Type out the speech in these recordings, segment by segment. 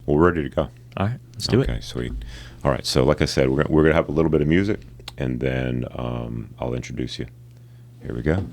we're ready to go. All right, let's do it. Okay, sweet. All right, so like I said, we're gonna have a little bit of music, and then I'll introduce you. Here we go.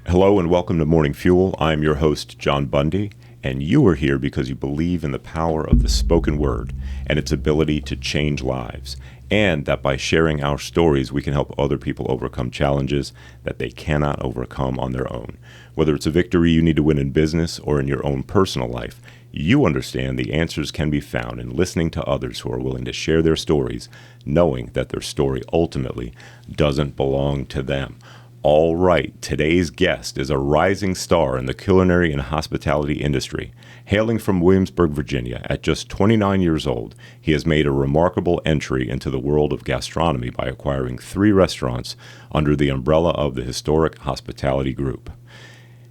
Hello and welcome to Morning Fuel. I'm your host, John Bundy, and you are here because you believe in the power of the spoken word and its ability to change lives, and that by sharing our stories, we can help other people overcome challenges that they cannot overcome on their own. Whether it's a victory you need to win in business or in your own personal life, you understand the answers can be found in listening to others who are willing to share their stories, knowing that their story ultimately doesn't belong to them. All right, today's guest is a rising star in the culinary and hospitality industry. Hailing from Williamsburg, Virginia, at just 29 years old, he has made a remarkable entry into the world of gastronomy by acquiring 3 restaurants under the umbrella of the historic Hospitality Group.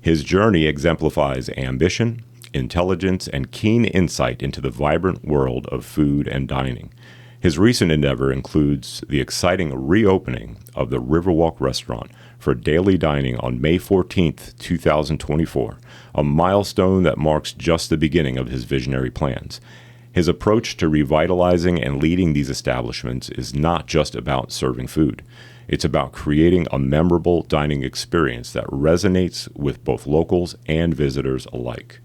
His journey exemplifies ambition, intelligence, and keen insight into the vibrant world of food and dining. His recent endeavor includes the exciting reopening of the Riverwalk restaurant for daily dining on May 14th, 2024, a milestone that marks just the beginning of his visionary plans. His approach to revitalizing and leading these establishments is not just about serving food. It's about creating a memorable dining experience that resonates with both locals and visitors alike.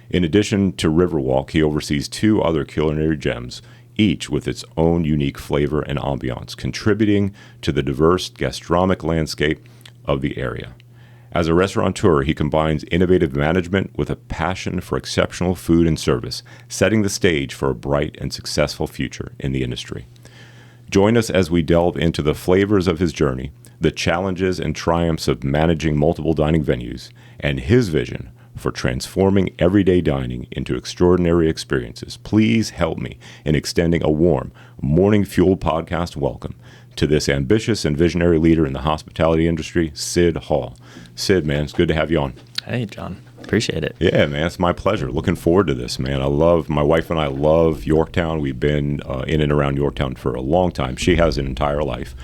In addition to Riverwalk, he oversees 2 other culinary gems, each with its own unique flavor and ambiance, contributing to the diverse gastronomic landscape of the area. As a restaurateur, he combines innovative management with a passion for exceptional food and service, setting the stage for a bright and successful future in the industry. Join us as we delve into the flavors of his journey, the challenges and triumphs of managing multiple dining venues, and his vision for transforming everyday dining into extraordinary experiences. Please help me in extending a warm Morning Fuel podcast welcome to this ambitious and visionary leader in the hospitality industry, Sid Hall. Sid, man, it's good to have you on. Hey, John. Appreciate it. Yeah, man, it's my pleasure. Looking forward to this, man. My wife and I love Yorktown. We've been in and around Yorktown for a long time. She has an entire life.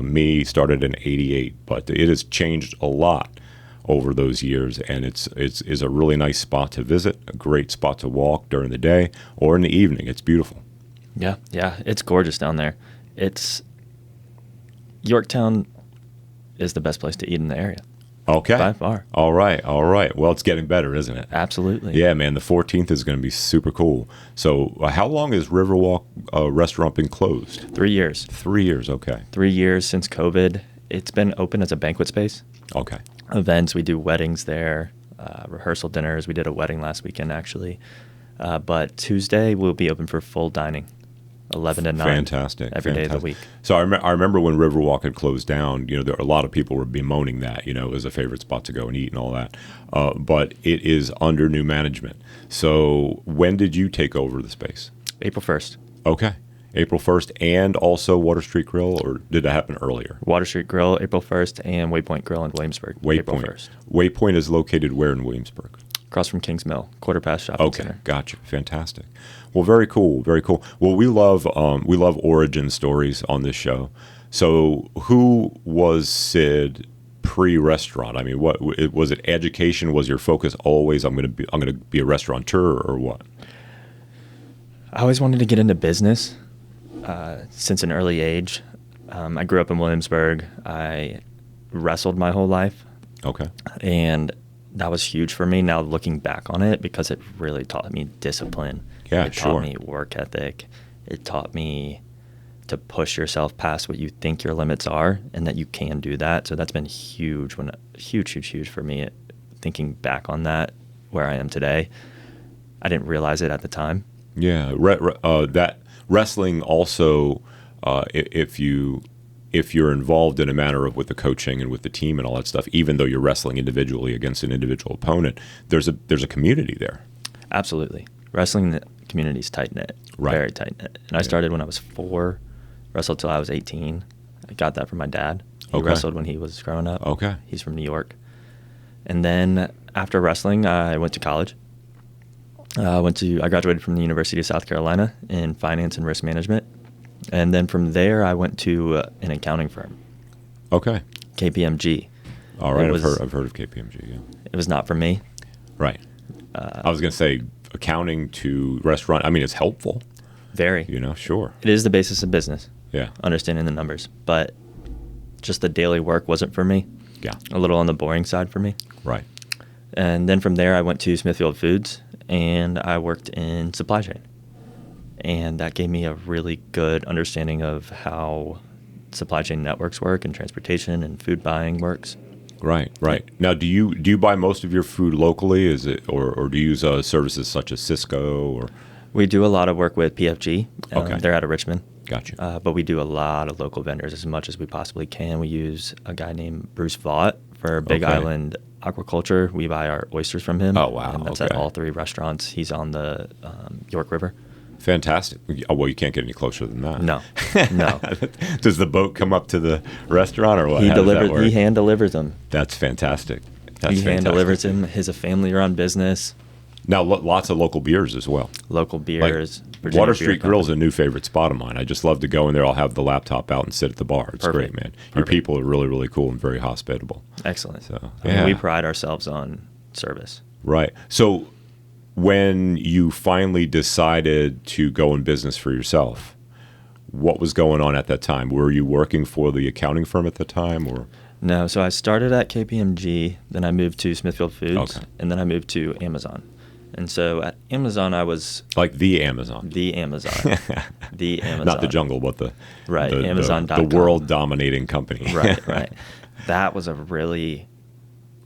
Me started in '88, but it has changed a lot over those years, and it's a really nice spot to visit, a great spot to walk during the day or in the evening. It's beautiful. Yeah, it's gorgeous down there. Yorktown is the best place to eat in the area. Okay. By far. All right. Well, it's getting better, isn't it? Absolutely. Yeah, man, the 14th is going to be super cool. So how long has Riverwalk restaurant been closed? 3 years. 3 years, okay. 3 years since COVID. It's been open as a banquet space. Okay. Events, we do weddings there, rehearsal dinners. We did a wedding last weekend, actually. But Tuesday we'll be open for full dining, 11 to 9. Fantastic. Every day of the week. So I remember when Riverwalk had closed down, there a lot of people were bemoaning that, it was a favorite spot to go and eat and all that. But it is under new management. So when did you take over the space? April 1st. Okay. April 1st, and also Water Street Grill, or did that happen earlier? Water Street Grill, April 1st, and Waypoint Grill in Williamsburg, April 1st. Waypoint is located where in Williamsburg? Across from Kings Mill, quarter past shopping center. Okay, gotcha. Fantastic. Well, very cool, very cool. Well, we love origin stories on this show. So who was Sid pre-restaurant? I mean, what was it? Education was your focus always? I'm going to be a restaurateur, or what? I always wanted to get into business. Since an early age. I grew up in Williamsburg. I wrestled my whole life. Okay. And that was huge for me now looking back on it, because it really taught me discipline. Yeah, it taught me work ethic. It taught me to push yourself past what you think your limits are, and that you can do that. So that's been huge for me, thinking back on that, where I am today. I didn't realize it at the time. Yeah, that wrestling also, if you're involved in a matter of with the coaching and with the team and all that stuff, even though you're wrestling individually against an individual opponent, there's a community there. Absolutely. Wrestling community is tight-knit, right. Very tight-knit. And I started when I was 4, wrestled till I was 18. I got that from my dad. He wrestled when he was growing up. Okay. He's from New York. And then after wrestling, I went to college. I graduated from the University of South Carolina in finance and risk management. And then from there, I went to an accounting firm. Okay. KPMG. All right, It I've heard of KPMG. Yeah. It was not for me. Right. I was going to say accounting to restaurant. I mean, it's helpful. Very. Sure. It is the basis of business. Yeah. Understanding the numbers, but just the daily work wasn't for me. Yeah. A little on the boring side for me. Right. And then from there, I went to Smithfield Foods, and I worked in supply chain. And that gave me a really good understanding of how supply chain networks work and transportation and food buying works. Right. Now, do you buy most of your food locally? Is it or do you use services such as Cisco or? We do a lot of work with PFG. Okay. They're out of Richmond. Gotcha. But we do a lot of local vendors as much as we possibly can. We use a guy named Bruce Vaught for Big Okay. Island Aquaculture. We buy our oysters from him. Oh, wow. And that's Okay. at all 3 restaurants. He's on the York River. Fantastic. Oh, well, you can't get any closer than that. No. Does the boat come up to the restaurant or what? He How does that work? He hand delivers them. That's fantastic. He hand delivers him. He's a family-run business. Now, lots of local beers as well. Local beers. Like, Water Street Grill is a new favorite spot of mine. I just love to go in there. I'll have the laptop out and sit at the bar. It's Perfect. great, man. Your people are really, really cool and very hospitable. Excellent. So, I mean, yeah. we pride ourselves on service. Right. So when you finally decided to go in business for yourself, what was going on at that time? Were you working for the accounting firm at the time, or? No, so I started at KPMG, then I moved to Smithfield Foods, Okay. and then I moved to Amazon. And so at Amazon, I was Like the Amazon. the Amazon. Not the jungle, but the Right, the Amazon.com. world dominating company. Right. That was a really,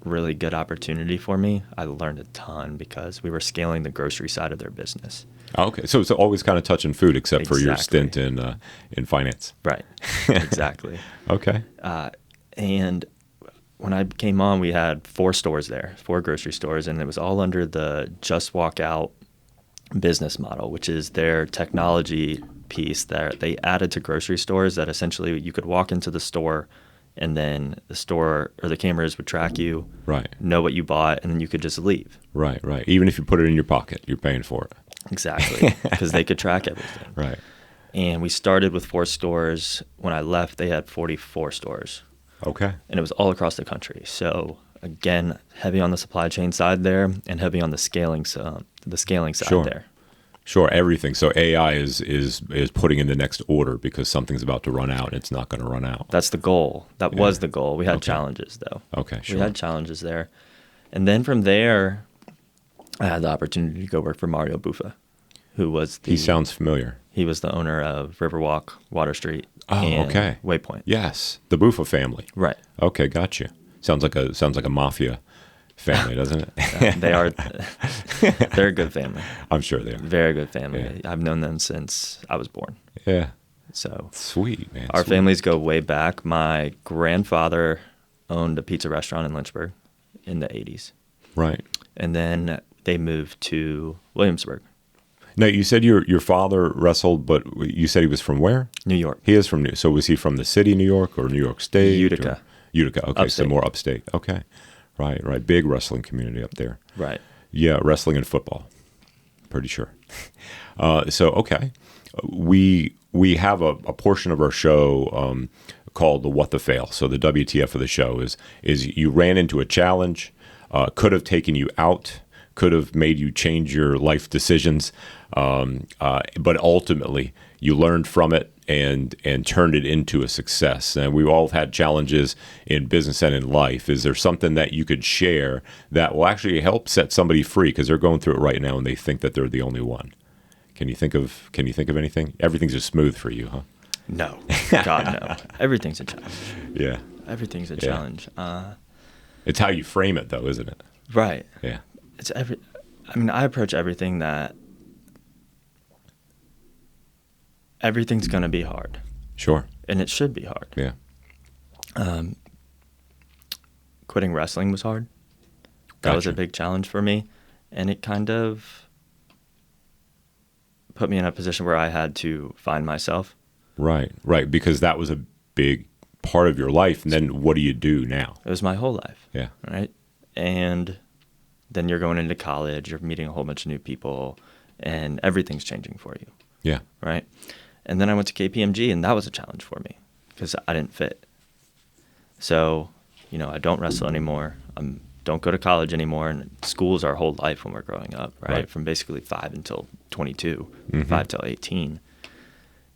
really good opportunity for me. I learned a ton because we were scaling the grocery side of their business. Okay, so it's always kind of touching food, except for your Exactly. stint in finance. Right, exactly. Okay. And when I came on, we had 4 stores there, 4 grocery stores, and it was all under the Just Walk Out business model, which is their technology piece that they added to grocery stores that essentially you could walk into the store and then the store or the cameras would track you, Right. know what you bought, and then you could just leave. Right. Even if you put it in your pocket, you're paying for it. Exactly, because they could track everything. Right. And we started with 4 stores. When I left, they had 44 stores. Okay. And it was all across the country. So again, heavy on the supply chain side there, and heavy on the scaling side Sure. there. Sure, everything. So AI is putting in the next order because something's about to run out and it's not going to run out. That's the goal. That Yeah. was the goal. We had Okay. challenges though. Okay, sure. We had challenges there, and then from there, I had the opportunity to go work for Mario Buffa, who was He sounds familiar. he was the owner of Riverwalk, Water Street, Oh, and okay. Waypoint. Yes, the Buffa family. Right. Okay, gotcha. Sounds like a mafia family, doesn't it? They are. They're a good family. I'm sure they are. Very good family. Yeah. I've known them since I was born. Yeah. So Sweet, man. our sweet. families go way back. My grandfather owned a pizza restaurant in Lynchburg in the 80s. Right. And then they moved to Williamsburg, Now, you said your father wrestled, but you said he was from where? New York. He is from So was he from the city, New York, or New York State? Utica. or- Utica. Okay, so Upstate. more upstate. Okay. Right. Big wrestling community up there. Right. Yeah, wrestling and football. Pretty sure. Okay. We have a portion of our show called the What the Fail. So the WTF of the show is you ran into a challenge, could have taken you out, could have made you change your life decisions, but ultimately you learned from it and turned it into a success. And we've all had challenges in business and in life. Is there something that you could share that will actually help set somebody free because they're going through it right now and they think that they're the only one? Can you think of anything? Everything's just smooth for you, huh? No. God, no. Everything's a challenge. Yeah. Everything's a Yeah. challenge. It's how you frame it, though, isn't it? Right. Yeah. I approach everything that everything's going to be hard. Sure. And it should be hard. Yeah. Quitting wrestling was hard. That was a Gotcha. big challenge for me. And it kind of put me in a position where I had to find myself. Right. Because that was a big part of your life. And then what do you do now? It was my whole life. Yeah. Right. And then you're going into college, you're meeting a whole bunch of new people, and everything's changing for you. Yeah. Right. And then I went to KPMG, and that was a challenge for me because I didn't fit. So I don't wrestle anymore. Don't go to college anymore. And school's our whole life when we're growing up, right? From basically 5 until 22, 5 till 18.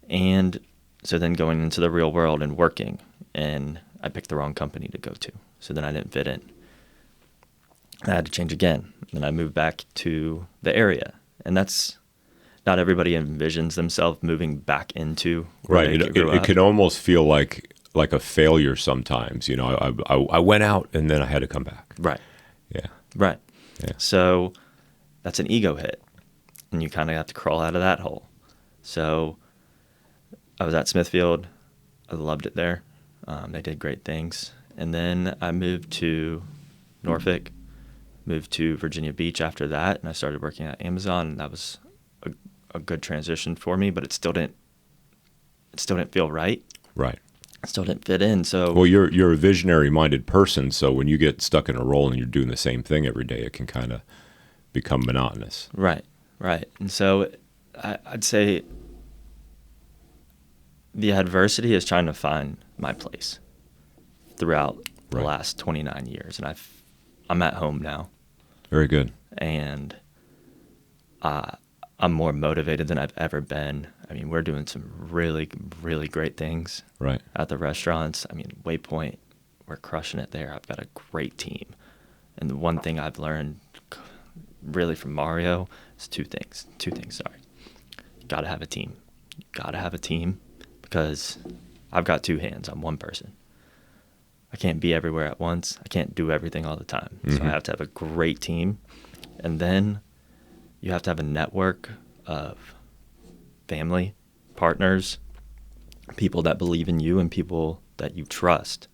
And so then going into the real world and working, and I picked the wrong company to go to. So then I didn't fit in. I had to change again. Then I moved back to the area. And that's not everybody envisions themselves moving back into where they grew up. It can almost feel like a failure sometimes. I went out and then I had to come back. Right. Yeah. Right. Yeah. So that's an ego hit. And you kind of have to crawl out of that hole. So I was at Smithfield. I loved it there. They did great things. And then I moved to Norfolk, moved to Virginia Beach after that, and I started working at Amazon, and that was a good transition for me, but it still didn't feel right. Right. It still didn't fit in. So well, you're a visionary-minded person, so when you get stuck in a role and you're doing the same thing every day, it can kind of become monotonous. Right. And so I'd say the adversity is trying to find my place throughout the last 29 years, and I'm at home now. Very good. And I'm more motivated than I've ever been. I mean, we're doing some really, really great things at the restaurants. I mean, Waypoint, we're crushing it there. I've got a great team. And the one thing I've learned really from Mario is two things. Sorry. You got to have a team. You got to have a team because I've got two hands. I'm one person. I can't be everywhere at once. I can't do everything all the time. So I have to have a great team. And then you have to have a network of family, partners, people that believe in you and people that you trust,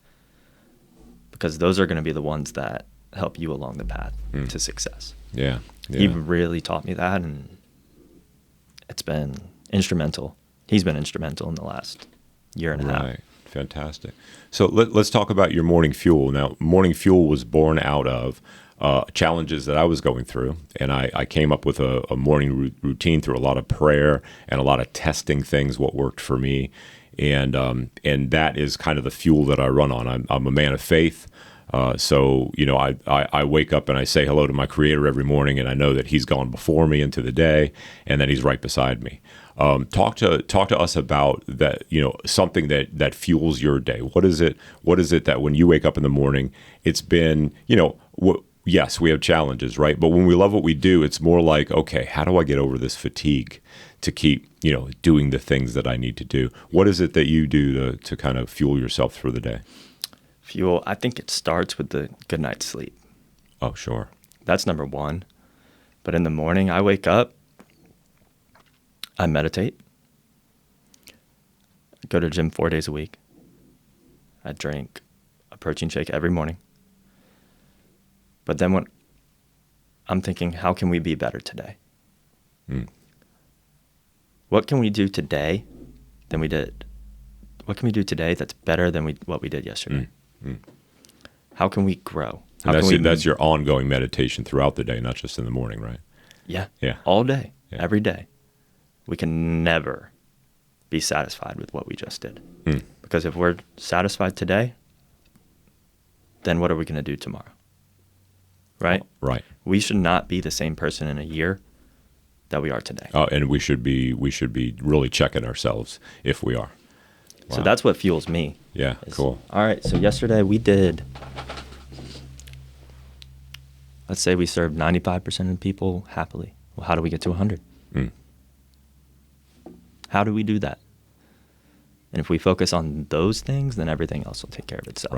because those are going to be the ones that help you along the path to success. Yeah. He really taught me that, and it's been instrumental. He's been instrumental in the last year and a half. Right. Fantastic. So let's talk about your Morning Fuel. Now, Morning Fuel was born out of challenges that I was going through, and I came up with a morning routine through a lot of prayer and a lot of testing things, what worked for me, and that is kind of the fuel that I run on. I'm a man of faith, so I wake up and I say hello to my Creator every morning, and I know that He's gone before me into the day, and that He's right beside me. Talk to us about that. Something that fuels your day. What is it that when you wake up in the morning, it's been yes, we have challenges, right? But when we love what we do, it's more like, okay, how do I get over this fatigue to keep, doing the things that I need to do? What is it that you do to kind of fuel yourself through the day? Fuel, I think it starts with the good night's sleep. Oh, sure. That's number one. But in the morning, I wake up, I meditate, I go to the gym 4 days a week. I drink a protein shake every morning. But then when I'm thinking, how can we be better today? What can we do today than we did? What can we do today that's better than what we did yesterday? How can we grow? That's your ongoing meditation throughout the day, not just in the morning, right? Yeah. Yeah. All day, every day. We can never be satisfied with what we just did. Because if we're satisfied today, then what are we going to do tomorrow? Right? Right. We should not be the same person in a year that we are today. And we should be really checking ourselves if we are. Wow. So that's what fuels me. Yeah, cool. All right, so yesterday we did, let's say we served 95% of people happily. Well, how do we get to 100? How do we do that? And if we focus on those things, then everything else will take care of itself.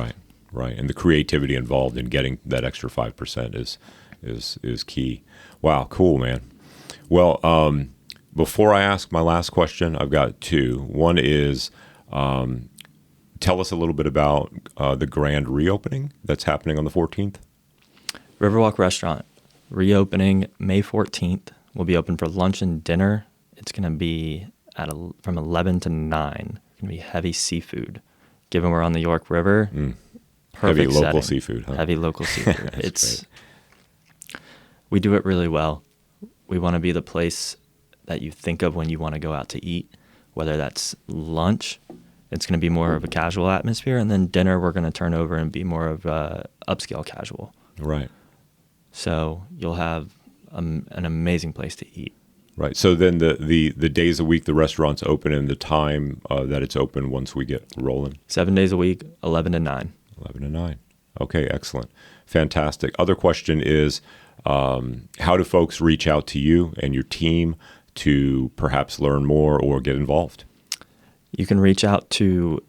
Right. And the creativity involved in getting that extra 5% is key. Wow, cool, man. Well, before I ask my last question, I've got two. One is, tell us a little bit about the grand reopening that's happening on the 14th. Riverwalk Restaurant, reopening May 14th. We'll be open for lunch and dinner. It's going to be from 11 to 9. It's going to be heavy seafood. Given we're on the York River, perfect heavy local setting. Seafood, huh? Heavy local seafood. Great. We do it really well. We want to be the place that you think of when you want to go out to eat, whether that's lunch. it's going to be more of a casual atmosphere, and then dinner we're going to turn over and be more of a upscale casual. Right. So you'll have an amazing place to eat. Right. So then the days a week the restaurant's open and the time that it's open once we get rolling? 7 days a week, 11 to 9. 11 to 9. Okay, excellent. Fantastic. Other question is, how do folks reach out to you and your team to perhaps learn more or get involved? You can reach out to,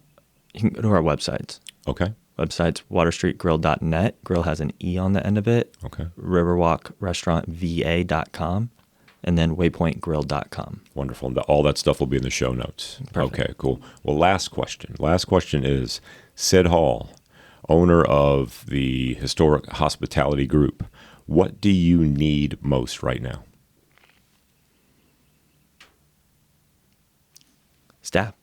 you can go to our websites. Okay. Website's waterstreetgrill.net. Grill has an E on the end of it. Okay. riverwalkrestaurantva.com. And then waypointgrill.com. Wonderful. All that stuff will be in the show notes. Perfect. Okay, cool. Well, last question. Last question is, Sid Hall, owner of the Historic Hospitality Group, what do you need most right now? Staff.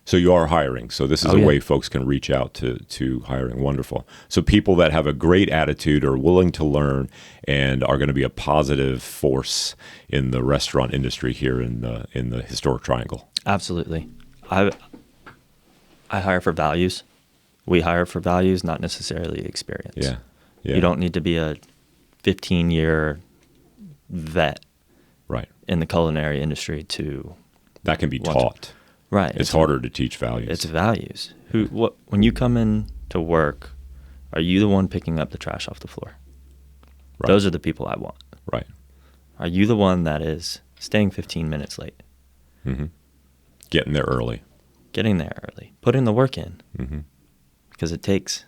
So you are hiring. So this is a way folks can reach out to hiring. Wonderful. So people that have a great attitude, are willing to learn, and are going to be a positive force in the restaurant industry here in the Historic Triangle. Absolutely. I hire for values. We hire for values, not necessarily experience. Yeah. You don't need to be a 15-year vet Right. in the culinary industry to... That can be taught. Right. It's harder to teach values. It's values. When you come in to work, are you the one picking up the trash off the floor? Right. Those are the people I want. Right. Are you the one that is staying 15 minutes late? Mm-hmm. Getting there early. Getting there early. Putting the work in. Mm-hmm. Because it takes,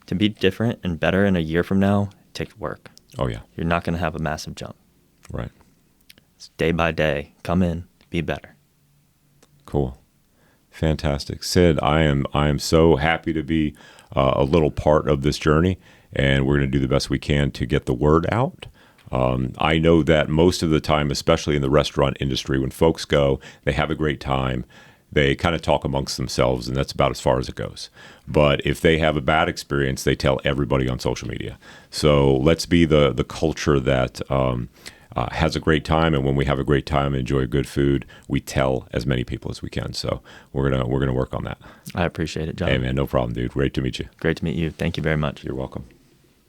to be different and better in a year from now, it takes work. Oh, yeah. You're not going to have a massive jump. Right. It's day by day. Come in, be better. Cool. Fantastic. Sid, I am so happy to be a little part of this journey, and we're going to do the best we can to get the word out. I know that most of the time, especially in the restaurant industry, when folks go, they have a great time. They kind of talk amongst themselves, and that's about as far as it goes. But if they have a bad experience, they tell everybody on social media. So let's be the culture that has a great time, and when we have a great time and enjoy good food, we tell as many people as we can. So we're gonna work on that. I appreciate it, John. Hey man, no problem, dude. Great to meet you. Great to meet you. Thank you very much. You're welcome.